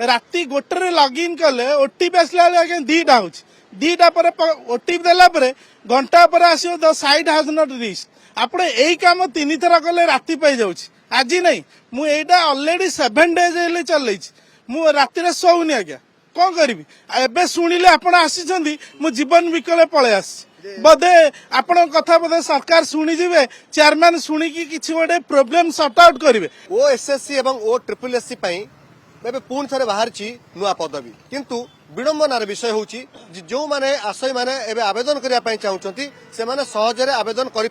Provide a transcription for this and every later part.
राति गोटे लॉगिन कले ओटीपी आसला आज्ञा दीटा हो दीटा पर ओटीपी देला पर घंटा पर आसो the site has not reach आपण यही काम 3 थर कले राति पाई जाऊँ आज नहीं मुझा अलरेडी 7 डेज चल मु राति शोनी आज्ञा कौन करी एबे शुणिले आपण आसी मु जीवन विकल पलि आस बोधे आपण कथा बोधे सरकार शुणी जीवे चेयरमैन शुणिकी किसी गोटे प्रोब्लेम सॉर्ट आउट करेंगे ओएसएससी एवं ओ ट्रिपल एससी एवं पुणी थे बाहर नुआ पदवी किंतु विडंबनार विषय हूँ जो मैंने आशय मैंने एवं आवेदन करने चाहते से सहजरे आवेदन कर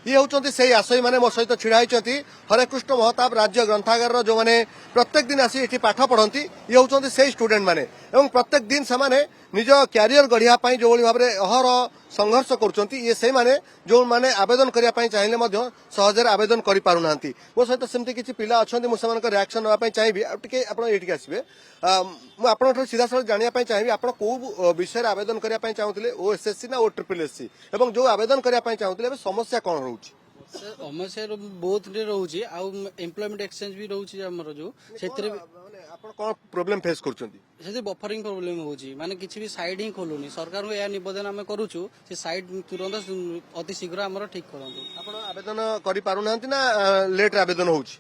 ये हूँ से आशय मैंने मो सहित छिड़ा होती हरेकृष्ण महताब राज्य ग्रंथागार जो मैंने प्रत्येक दिन आसी ये पाठ पढ़ती ये हूँ से स्टूडेंट मैंने प्रत्येक दिन से निज क्यारियर गढ़िया जो भाव में अहर संघर्ष कर ये से माने जो माने आवेदन करने चाहिए सहजरे आवेदन कर पारना मो सहित सेमती किसी पिला अच्छा मुझे रिएक्शन नापी चाहिए आपके आसवे मुझे सीधा साल जानापी चाहिए आप कौ विषय आवेदन करने चाहते ओएसएससी ना ओ ट्रिपल एससी और जो आवेदन करने चाहते समस्या कौन रोचे समस्या बहुत रोचे एम्प्लॉयमेंट एक्सचेंज भी रोचे हमर जो सेतरे कौन प्रोब्लेम फेस कर बफरिंग प्रोब्लेम होची माने किछि भी साइड ही खोलुनी सरकार को या निवेदन आम करूछु से साइड तुरंत अति शीघ्र हमर ठीक करंतु आपण आवेदन करि पारुना ना लेट आवेदन होची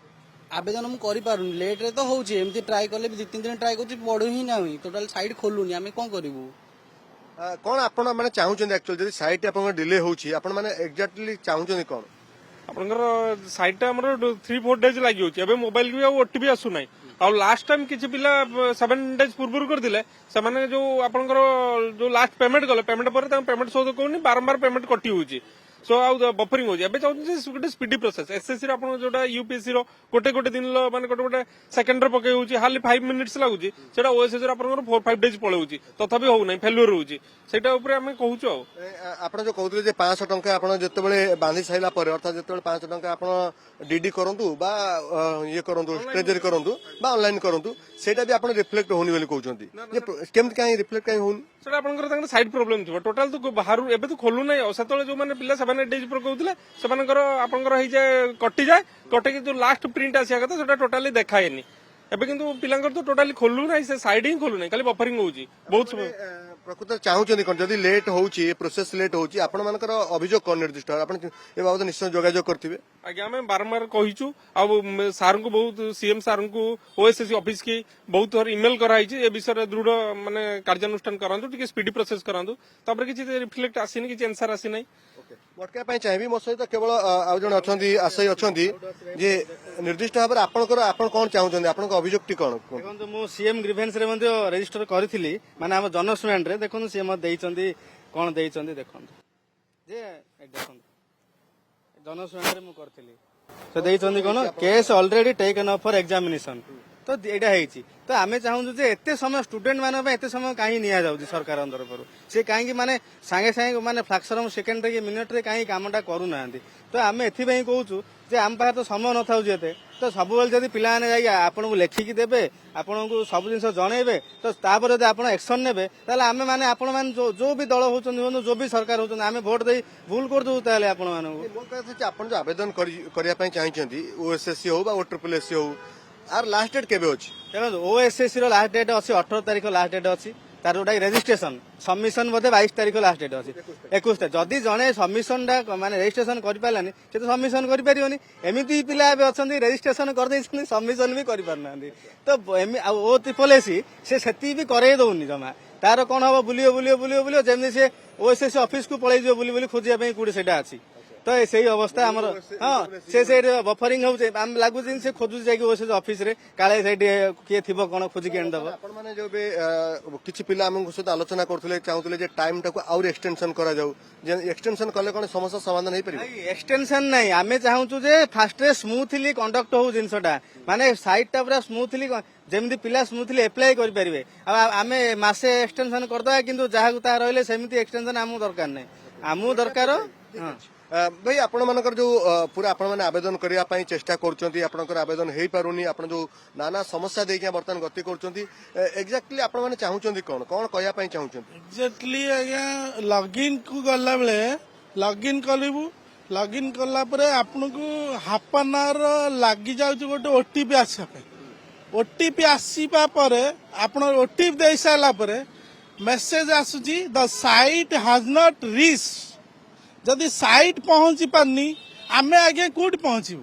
आवेदन मु करि पारुनी लेट रे तो होची एमती ट्राई करले भी 2-3 दिन ट्राई करछि पडु ही ना हुई टोटल साइड खोलुनी आमे कोन करिवु कौन आपण माने चाहुचंदी एक्चुअली जदी साइट आपण डिले होची आपण माने एग्जैक्टली चाहुचंदी कौन आपनकर साइट टा हमर 3-4 डेज लागि होची एबे मोबाइल भी ओटीपी आसु नाही आ लास्ट टाइम किछि पिला 7 डेज पूर्व कर दिले से माने जो आपनकर जो लास्ट पेमेंट गले पेमेंट पर ता पेमेंट शो कोनी बारंबार पेमेंट कटी होची सो आ बफरिंग हो एबे चाहू गोटे स्पीडी प्रोसेस एसएससी आप जो यूपीएससी गोटे गोटे दिन माने गोटे गोटे सेकेंड पकई होची हाली 5 मिनिट्स लागुची सेटा ओएसएससी आपनकर 4-5 डेज पळौची तथापि हो नै फेल्युअर होची सेटा ऊपर हम कहूचो आपण जो कहउतले जे 500 टंका आपण जतबेले बांधी साइला पर अर्थात जतबेले 500 टंका आपण डीडी करंतु बा ये करंतु ट्रेजरी करंतु बा ऑनलाइन करंतु सेटा भी आपण रिफ्लेक्ट होनी बोली कहउचंती जे केमत काई रिफ्लेक्ट काई होनी सेटा आपनकर तांकर साइड प्रॉब्लम थियो टोटल तो बाहर एबे तो खोलु नै सेतले जो माने पिला 7 डेज पर कहउतले सेमानकर आपनकर हे जे कटि जाय कटे जो लास्ट प्रिंट आसिया कथा सेटा टोटली देखायनी एबे किंतु पिलांकर तो टोटली खोलु नै से साइड ही खोलु नै खाली बफरिंग होउची बहुत प्रकृत चाहूँ कौन जदि लेट होची प्रोसेस लेट होची आपण मानकर अभियोग कौन निर्दिष्ट आपण ए बाबद निश्चय जोगाजोग करथिबे आज्ञा आम बारंबार कहीचु आ सार को बहुत सीएम सार को ओएसएससी ऑफिस की बहुत थर इमेल कराई ए विषय दृढ़ माने कार्यानुष्ठान करंतु टिके स्पीडी प्रोसेस करंतु तापर किछि रिफ्लेक्ट आसीनी किछि आंसर आसी नै मटका चाहिए मो सहित केवल आउ जन अच्छी आशय अच्छा जे निर्दिष्ट भाव में आपण कौन चाहते आप अभियोग कौन देखो मु सीएम ग्रीवेंस रे रजिस्टर करी माने हम जन स्टूडेंट रे देखो सी कौन देखते देखो जे देखो जन स्टूडेंट रे मु करथिली से कौन case already taken up for examination तो यहाँ तो आम चाहूँ एत समय स्टूडेंट मान एत समय कहीं नि सरकार तरफ से कहीं माने सांगे सांगे माने फ्लाक्सर सेकेंड मिनिट रे कहीं कामटा करूना तो आम एथपाई कहूँ जे आम पाखे तो समय न था तो सब जब पिला मैंने आपन को लेखिकी देवे आपन को सब जिन जनइबे तो तापर जब आप एक्शन ने आम मैंने आपण मैंने जो भी दल होती जो भी सरकार होती आम भोट दे भूल कर दू आपण मानक आप आवेदन करने चाहिए ओएसएससी हो ओ ट्रिपल एससी हो आर लास्ट डेट केबे अछि देखो ओएसएससी रो लास्ट डेट अछि 18 तारिख लास्ट डेट अछि तार जोटा रजिस्ट्रेशन सबमिशन बोधे 22 तारिख लास्ट डेट अछि 21 जदि जने सबमिशन डा माने रजिस्ट्रेशन करि पालानी से तो सबमिशन करि परियोनी एमिति पिला एबे अछंती रजिस्ट्रेशन कर दैछनी सबमिशन भी करि पारनांदी तो एमि ओ ट्रिपल एससी से सेति भी करे दउनी जमा तार कोन हबो बुलियो जेमि से ओएसएससी ऑफिस को पळै जियो बुली खोजिया पई कुडी सेटा अछि तो सही अवस्था आमर हाँ से बफरिंग होम लगुच से खोजु जाए ऑफिस रे काले से किए थी कौन खोजिक आनीदेव आपने जो किसी पिला आम सहित आलोचना करते चाहूले टाइम टाक आउर एक्सटेंशन करा एक्सटेंशन कले कौन समस्या समाधान हो पारे एक्सटेंशन नहीं आम चाहूँ फास्टे स्मूथली कंडक्ट हो जिनसा माने साइट पूरा स्मूथली जमी पिला स्मूथली एप्लाई करेंगे आम मसे एक्सटेंशन करदे कि जहाँ ताहा रही सेमती एक्सटेंशन आम दरकार नहीं आम दरकार भाई आपण मानकर जो पूरा आपण माने आवेदन करने चेष्टा कर आवेदन हो पारुनी आप जो नाना समस्या देखिए बर्तमान गति कर एक्जाक्टली आपण माने चाहूचंदी कौन कौन कहया चाहूचंदी एक्जाक्टली आज्ञा लॉगिन को गला बेले लॉगिन कलिबु लॉगिन कला परे आपन को हाफ एन आवर लागि जाउछ गोटे ओटीपी आसा पे ओटीपी आसीबा परे आपण ओटीपी दे सारा परे मेसेज आसुची the site has not reach जदि साइट पहुंची पारनी आमे आगे कोड पहुंचबू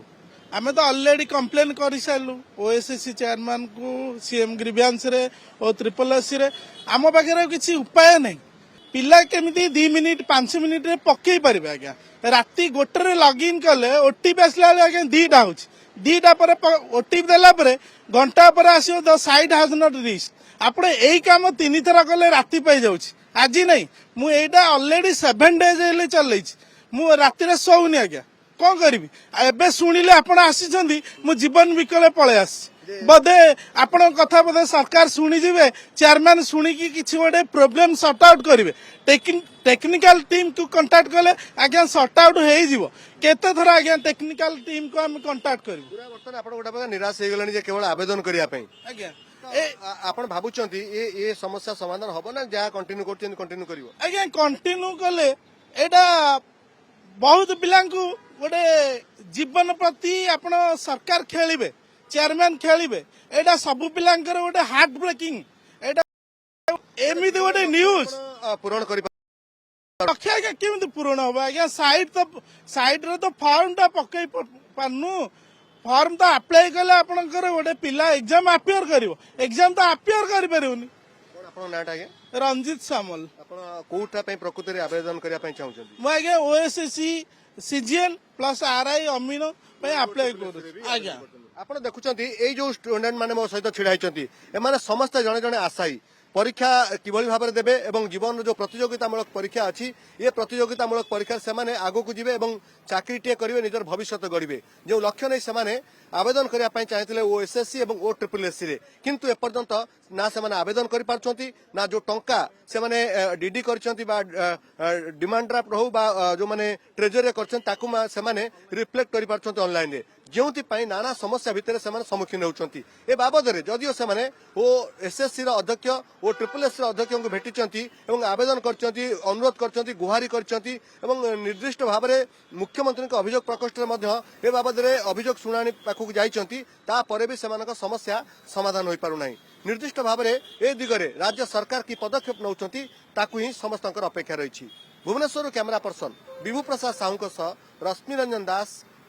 आमे तो ऑलरेडी कंप्लेन कर सारू ओएसएससी चेयरमैन को सीएम ग्रीवियंस रे और ट्रिपल एस रे आम पाखे किसी उपाय नहीं पिला केमिति 2 मिनिट 5 मिनिट रे पकई पारे आज्ञा राति गोटे लॉगिन कले ओटीपी आसला आज्ञा दीटा हो दीटा पर ओटीपी देला परे घंटा पर आसो the site has not reach आपण एई काम 3 थर कले राति पाई जाउछि आज नहीं मु एटा ऑलरेडी 7 डेज हेले चलैछि मु राति रे सोउनी आज्ञा कौन करी एबे शुणिले आपण आसीचंदी मु जीवन विकले पळे आसी बोधे आपण कथा बोधे सरकार शुणी जिवे चेयरमैन शुणी की किछि गोटे प्रोब्लेम सॉर्ट आउट करिवे टेक्निकल टीम को कांटेक्ट कले आज्ञा सॉर्ट आउट हेई जिवो केते थरा आज्ञा टेक्निकल टीम को हम कांटेक्ट करिवो पूरा वर्तमान आपण गोटा प्रकार निराश हे गेलनी जे केवल आवेदन करिया पई आज्ञा आपण भाबुचंती ए समस्या समाधान हबो ना जा कंटिन्यू करछन कंटिन्यू करिवो आज्ञा कंटिन्यू कले एटा बहुत पिलांकु गोटे जीवन प्रति आपण सरकार खेलिबे चेयरमैन खेलिबे एटा सब पिलांकर गोटे हार्ट ब्रेकिंग एटा एमिति गोटे न्यूज पूरण करि लक्ष्य आज्ञा केमिति पूर्ण हो आज्ञा साइड रे तो फॉर्म टा पकई पानु फॉर्म तो अप्लाई कले आपनकर गोटे पिला एग्जाम अपियर करिवो एग्जाम तो अपियर करि परिवनी कोन आपण नाटा आगे रंजित सामल आपण कोठा पई प्रकृति रे आवेदन करिया पई चाहुचंती मु आज्ञा OSSC CGL plus RI amino पे अप्लाई करू आज्ञा आपण देखुचंती ए जो स्टूडेंट माने मो सहित छिड़ा हिचंती ए माने समस्त जणे जणे आशाई परीक्षा किभली भाव में देवे और जीवन जो प्रतियोगितामूलक परीक्षा अच्छी ये प्रतियोगितामूलक परीक्षा से आगो को जीवे और चाकरीटे करेंगे निजर भविष्य गढ़े जो लक्ष्य नहीं से आवेदन करने चाहते ओ एसएससी और ओ ट्रिपल एससी रे किंतु एपर्यंत ना से आवेदन कर पार्टी ना जो टंका से डीडी कर डिमांड ड्राफ्ट हो जो मैंने ट्रेजरी कर रिफ्लेक्ट कर पार्टी ऑनलाइन रे जो नाना समस्या भितर से सम्मुखीन होती ए बाबद में जदिओ से ओ एसएससी अध्यक्ष और ट्रिपल एस अध्यक्ष को भेटी आवेदन कर अनुरोध कर गुहारी कर निर्दिष्ट भाव में मुख्यमंत्री अभियोग प्रकोष्ठ ए बाबद में अभियोग शुणाणी पाखक जापर भी से समस्या समाधान हो पारना निर्दिष्ट भाव में ए दिगरे राज्य सरकार की पदक्षेप नौकरी ताकू ही समस्त अपेक्षा रही भुवनेश्वर कैमरा पर्सन विभु प्रसाद साहू रश्मि रंजन दास